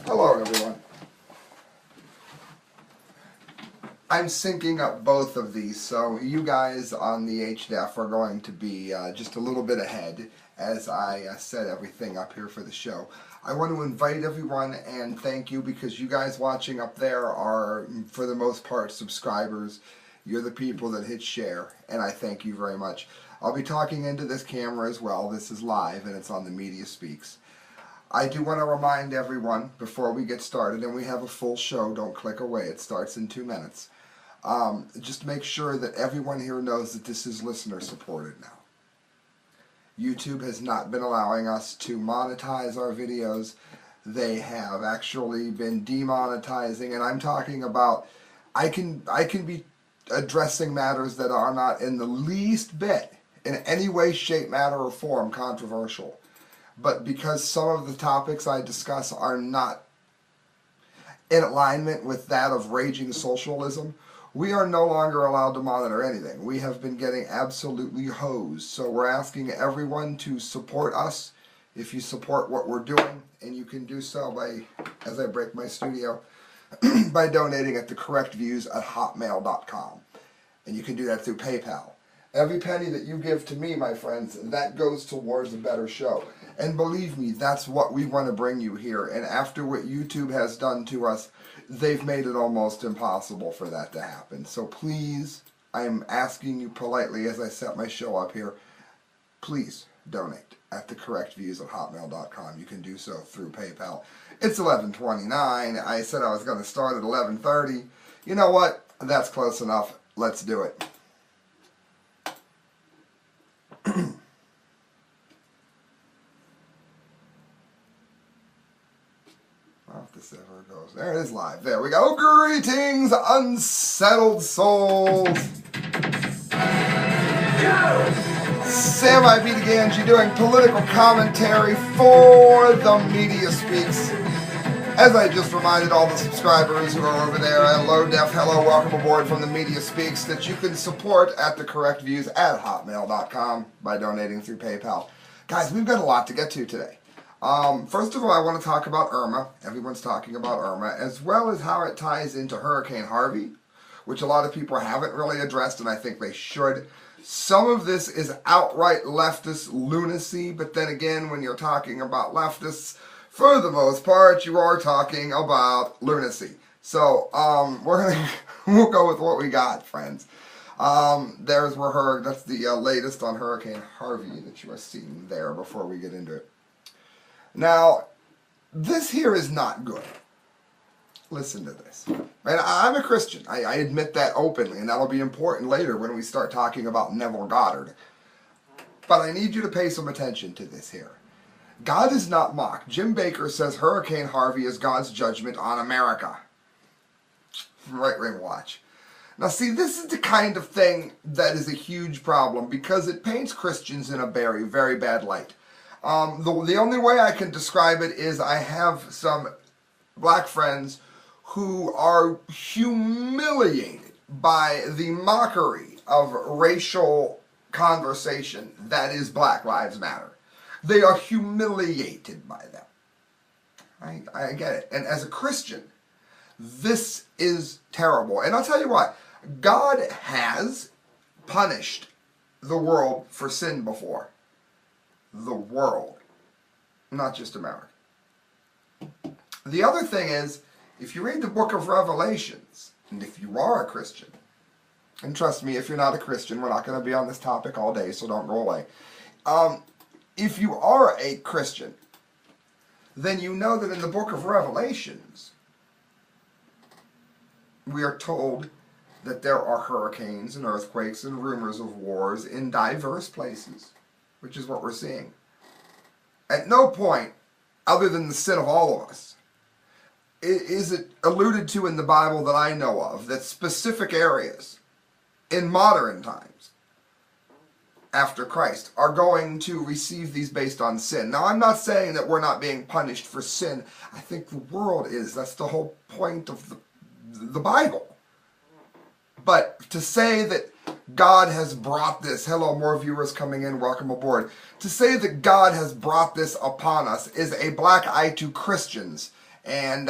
Hello everyone. I'm syncing up both of these, so you guys on the HDF are going to be just a little bit ahead as I set everything up here for the show. I want to invite everyone and thank you because you guys watching up there are, for the most part, subscribers. You're the people that hit share, and I thank you very much. I'll be talking into this camera as well. This is live, and it's on the Media Speaks. I do want to remind everyone before we get started, and we have a full show, don't click away, it starts in 2 minutes. Just make sure that everyone here knows that this is listener supported now. YouTube has not been allowing us to monetize our videos. They have actually been demonetizing, and I'm talking about, I can be addressing matters that are not in the least bit, in any way, shape, matter, or form controversial. But because some of the topics I discuss are not in alignment with that of raging socialism, we are no longer allowed to monitor anything. We have been getting absolutely hosed. So we're asking everyone to support us if you support what we're doing, and you can do so by, as I break my studio, by donating at thecorrectviews@hotmail.com. And you can do that through PayPal. Every penny that you give to me, my friends, that goes towards a better show. And believe me, that's what we want to bring you here. And after what YouTube has done to us, they've made it almost impossible for that to happen. So please, I am asking you politely as I set my show up here, please donate at thecorrectviews@hotmail.com. You can do so through PayPal. It's 11:29. I said I was going to start at 11:30. You know what? That's close enough. Let's do it. If this ever goes. There it is live. There we go. Greetings, unsettled souls. Sam I.B. Gangi doing political commentary for the Media Speaks. As I just reminded all the subscribers who are over there, hello Def, hello, welcome aboard from the Media Speaks, that you can support at thecorrectviews@hotmail.com by donating through PayPal. Guys, we've got a lot to get to today. First of all, I want to talk about Irma. Everyone's talking about Irma, as well as how it ties into Hurricane Harvey, which a lot of people haven't really addressed, and I think they should. Some of this is outright leftist lunacy, but then again, when you're talking about leftists, for the most part, you are talking about lunacy. So, we'll go with what we got, friends. That's the latest on Hurricane Harvey that you are seeing there before we get into it. Now, this here is not good. Listen to this. And I'm a Christian. I admit that openly, and that'll be important later when we start talking about Neville Goddard. But I need you to pay some attention to this here. God is not mocked. Jim Baker says Hurricane Harvey is God's judgment on America. Right wing watch. Now see, this is the kind of thing that is a huge problem because it paints Christians in a very, very bad light. The only way I can describe it is I have some black friends who are humiliated by the mockery of racial conversation that is Black Lives Matter. They are humiliated by them. I get it. And as a Christian, this is terrible. And I'll tell you what, God has punished the world for sin before. The world, not just America. The other thing is, if you read the book of Revelations, and if you are a Christian, and trust me, if you're not a Christian, we're not going to be on this topic all day, so don't go away. If you are a Christian, then you know that in the book of Revelations, we are told that there are hurricanes and earthquakes and rumors of wars in diverse places, which is what we're seeing. At no point, other than the sin of all of us, is it alluded to in the Bible that I know of that specific areas in modern times after Christ are going to receive these based on sin. Now, I'm not saying that we're not being punished for sin. I think the world is. That's the whole point of the Bible. But to say that God has brought this, hello, more viewers coming in, welcome aboard. To say that God has brought this upon us is a black eye to Christians And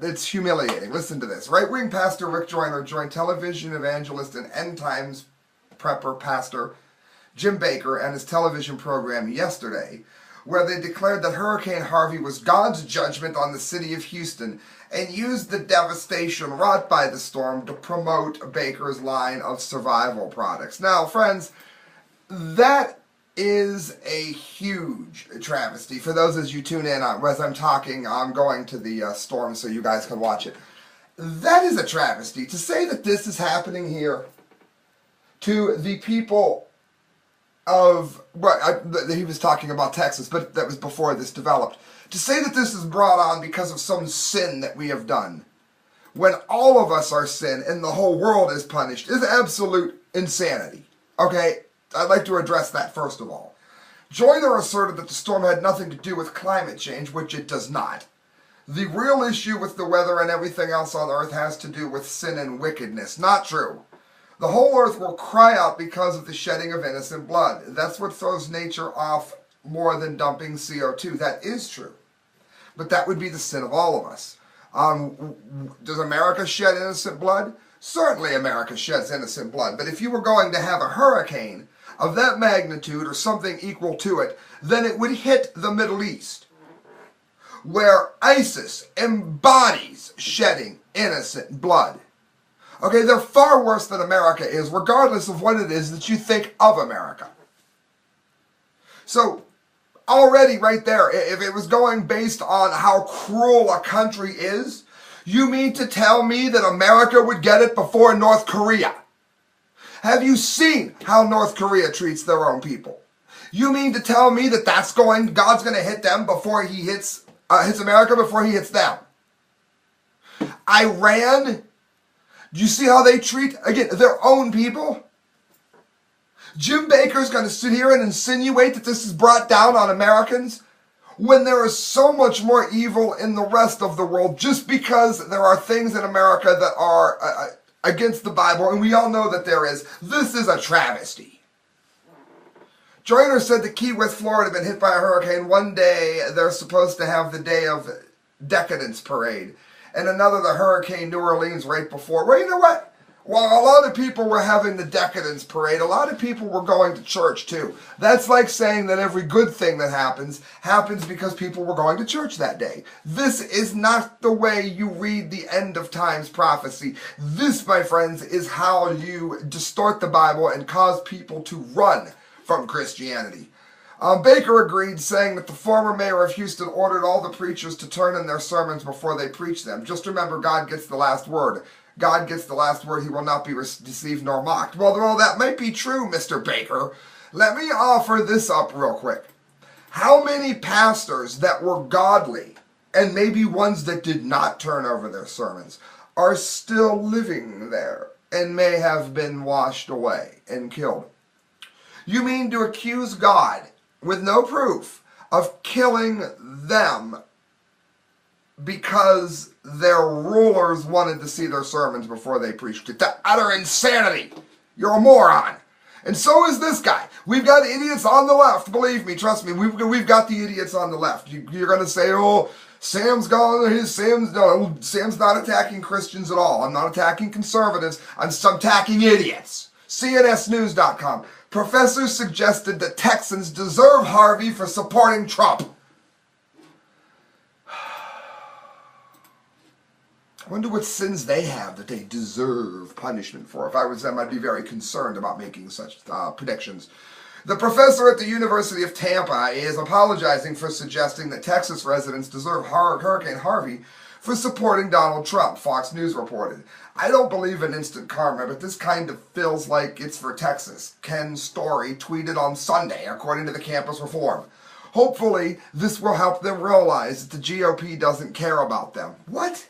it's humiliating. Listen to this. Right-wing pastor Rick Joyner joined television evangelist and end times prepper pastor Jim Bakker and his television program yesterday, where they declared that Hurricane Harvey was God's judgment on the city of Houston and used the devastation wrought by the storm to promote Bakker's line of survival products. Now, friends, that is a huge travesty. For those as you tune in, as I'm talking, I'm going to the storm so you guys can watch it. That is a travesty. To say that this is happening here to the people of, he was talking about Texas, but that was before this developed. To say that this is brought on because of some sin that we have done, when all of us are sin and the whole world is punished, is absolute insanity. Okay? I'd like to address that first of all. Joyner asserted that the storm had nothing to do with climate change, which it does not. The real issue with the weather and everything else on Earth has to do with sin and wickedness. Not true. The whole Earth will cry out because of the shedding of innocent blood. That's what throws nature off more than dumping CO2. That is true. But that would be the sin of all of us. Does America shed innocent blood? Certainly America sheds innocent blood. But if you were going to have a hurricane of that magnitude or something equal to it, then it would hit the Middle East, where ISIS embodies shedding innocent blood. Okay, they're far worse than America is, regardless of what it is that you think of America. So, already right there, if it was going based on how cruel a country is, you mean to tell me that America would get it before North Korea? Have you seen how North Korea treats their own people? You mean to tell me that God's going to hit them before he hits America before he hits them? Iran, do you see how they treat, again, their own people? Jim Bakker's going to sit here and insinuate that this is brought down on Americans when there is so much more evil in the rest of the world just because there are things in America that are against the Bible, and we all know that there is. This is a travesty. Joyner said that Key West, Florida, had been hit by a hurricane. One day they're supposed to have the Day of Decadence parade, and another the Hurricane New Orleans right before. Well, you know what? While a lot of people were having the Decadence parade, a lot of people were going to church too. That's like saying that every good thing that happens because people were going to church that day. This is not the way you read the end of times prophecy. This, my friends, is how you distort the Bible and cause people to run from Christianity. Bakker agreed, saying that the former mayor of Houston ordered all the preachers to turn in their sermons before they preach them. Just remember, God gets the last word. God gets the last word. He will not be deceived nor mocked. Well, that might be true, Mr. Bakker. Let me offer this up real quick. How many pastors that were godly, and maybe ones that did not turn over their sermons, are still living there and may have been washed away and killed? You mean to accuse God, with no proof, of killing them because their rulers wanted to see their sermons before they preached it? That's utter insanity. You're a moron. And so is this guy. We've got idiots on the left. Believe me, trust me, we've got the idiots on the left. You're going to say, oh, Sam's not attacking Christians at all. I'm not attacking conservatives. I'm attacking idiots. CNSnews.com. Professors suggested that Texans deserve Harvey for supporting Trump. I wonder what sins they have that they deserve punishment for. If I was them, I'd be very concerned about making such predictions. The professor at the University of Tampa is apologizing for suggesting that Texas residents deserve Hurricane Harvey for supporting Donald Trump, Fox News reported. I don't believe in instant karma, but this kind of feels like it's for Texas. Ken Story tweeted on Sunday, according to the campus reform. Hopefully, this will help them realize that the GOP doesn't care about them. What?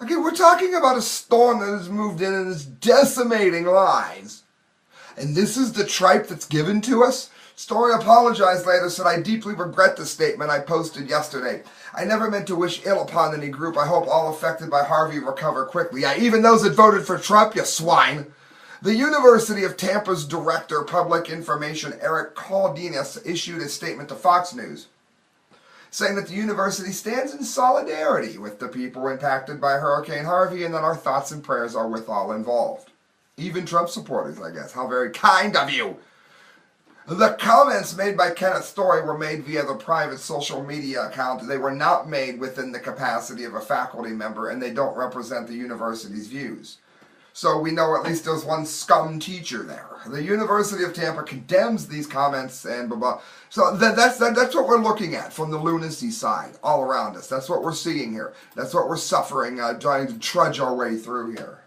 Okay, we're talking about a storm that has moved in and is decimating lives. And this is the tripe that's given to us? Story apologized later, said, I deeply regret the statement I posted yesterday. I never meant to wish ill upon any group. I hope all affected by Harvey recover quickly. Yeah, even those that voted for Trump, you swine. The University of Tampa's Director of Public Information, Eric Caldinas, issued a statement to Fox News. saying that the university stands in solidarity with the people impacted by Hurricane Harvey and that our thoughts and prayers are with all involved. Even Trump supporters, I guess. How very kind of you. The comments made by Kenneth Story were made via the private social media account. They were not made within the capacity of a faculty member, and they don't represent the university's views. So we know at least there's one scum teacher there. The University of Tampa condemns these comments and blah blah. So that's what we're looking at from the lunacy side all around us. That's what we're seeing here. That's what we're suffering, trying to trudge our way through here.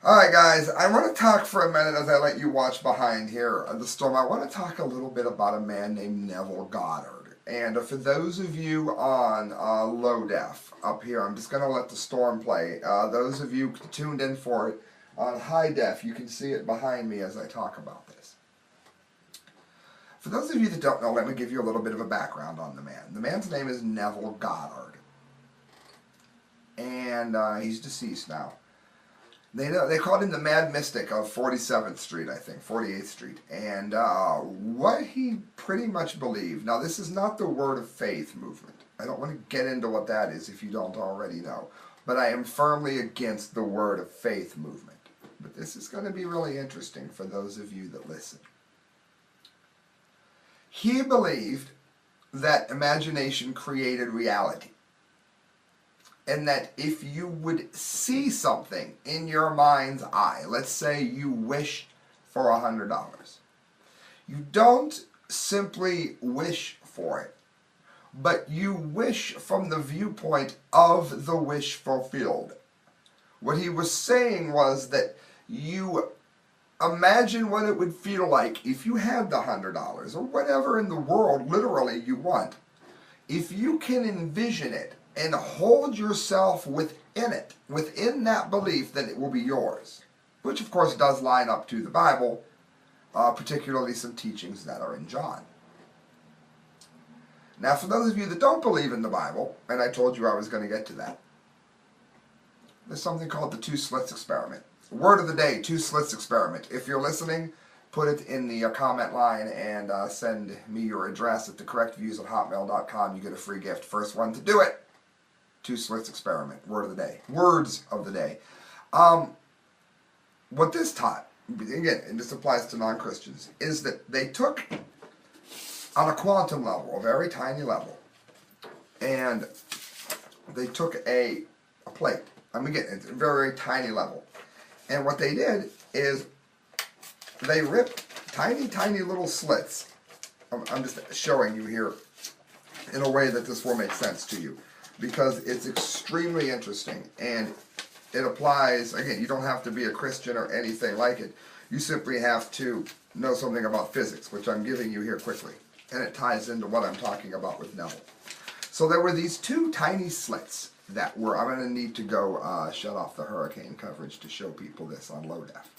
Alright guys, I want to talk for a minute as I let you watch behind here the storm. I want to talk a little bit about a man named Neville Goddard. And for those of you on low def up here, I'm just going to let the storm play. Those of you tuned in for it on high def, you can see it behind me as I talk about this. For those of you that don't know, let me give you a little bit of a background on the man. The man's name is Neville Goddard. And he's deceased now. They called him the Mad Mystic of 47th Street, I think, 48th Street. And what he pretty much believed, now this is not the Word of Faith movement. I don't want to get into what that is if you don't already know. But I am firmly against the Word of Faith movement. But this is going to be really interesting for those of you that listen. He believed that imagination created reality. And that if you would see something in your mind's eye, let's say you wished for $100, you don't simply wish for it, but you wish from the viewpoint of the wish fulfilled. What he was saying was that you imagine what it would feel like if you had the $100, or whatever in the world literally you want. If you can envision it, and hold yourself within it, within that belief, then it will be yours. Which, of course, does line up to the Bible, particularly some teachings that are in John. Now, for those of you that don't believe in the Bible, and I told you I was going to get to that, there's something called the 2 slits experiment. Word of the day, 2 slits experiment. If you're listening, put it in the comment line and send me your address at thecorrectviews@hotmail.com. You get a free gift. First one to do it. 2 slits experiment. Word of the day. Words of the day. What this taught, again, and this applies to non-Christians, is that they took, on a quantum level, a very tiny level, and they took a plate. I mean, again, it's a very, very tiny level. And what they did is they ripped tiny, tiny little slits. I'm just showing you here in a way that this will make sense to you, because it's extremely interesting, and it applies, again, you don't have to be a Christian or anything like it. You simply have to know something about physics, which I'm giving you here quickly, and it ties into what I'm talking about with Neville. So there were these 2 tiny slits that were, I'm going to need to go shut off the hurricane coverage to show people this on low def.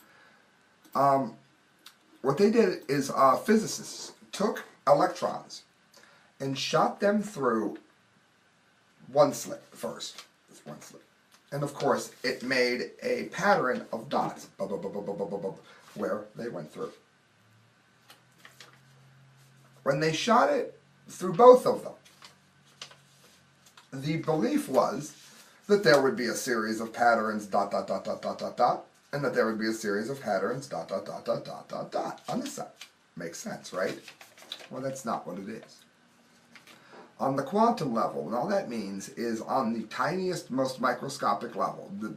What they did is physicists took electrons and shot them through one slit first. It's one slit. And of course, it made a pattern of dots where they went through. When they shot it through both of them, the belief was that there would be a series of patterns dot dot dot dot dot dot dot, and that there would be a series of patterns dot dot dot dot dot dot dot on this side. Makes sense, right? Well, that's not what it is. On the quantum level, and all that means is on the tiniest, most microscopic level, the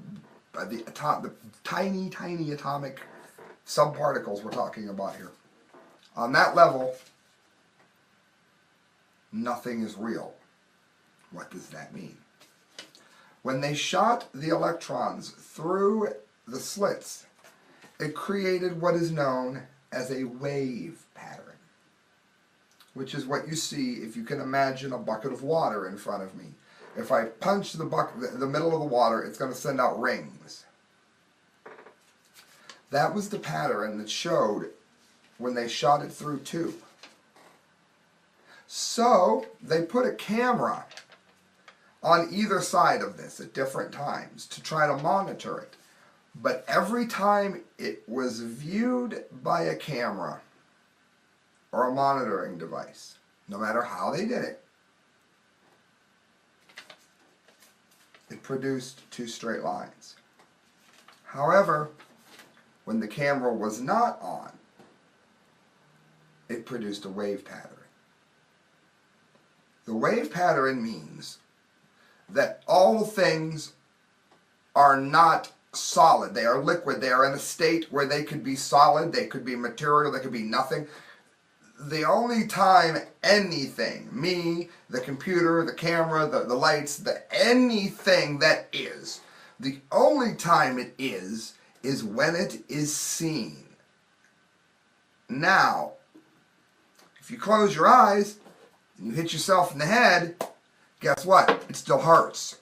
tiny, tiny atomic subparticles we're talking about here. On that level, nothing is real. What does that mean? When they shot the electrons through the slits, it created what is known as a wave pattern, which is what you see if you can imagine a bucket of water in front of me. If I punch the middle of the water, it's going to send out rings. That was the pattern that showed when they shot it through tube. So they put a camera on either side of this at different times to try to monitor it. But every time it was viewed by a camera or a monitoring device, no matter how they did it, it produced two straight lines. However, when the camera was not on, it produced a wave pattern. The wave pattern means that all things are not solid. They are liquid. They are in a state where they could be solid, they could be material, they could be nothing. The only time anything, me, the computer, the camera, the lights, anything that is, the only time it is when it is seen. Now, if you close your eyes and you hit yourself in the head, guess what? It still hurts.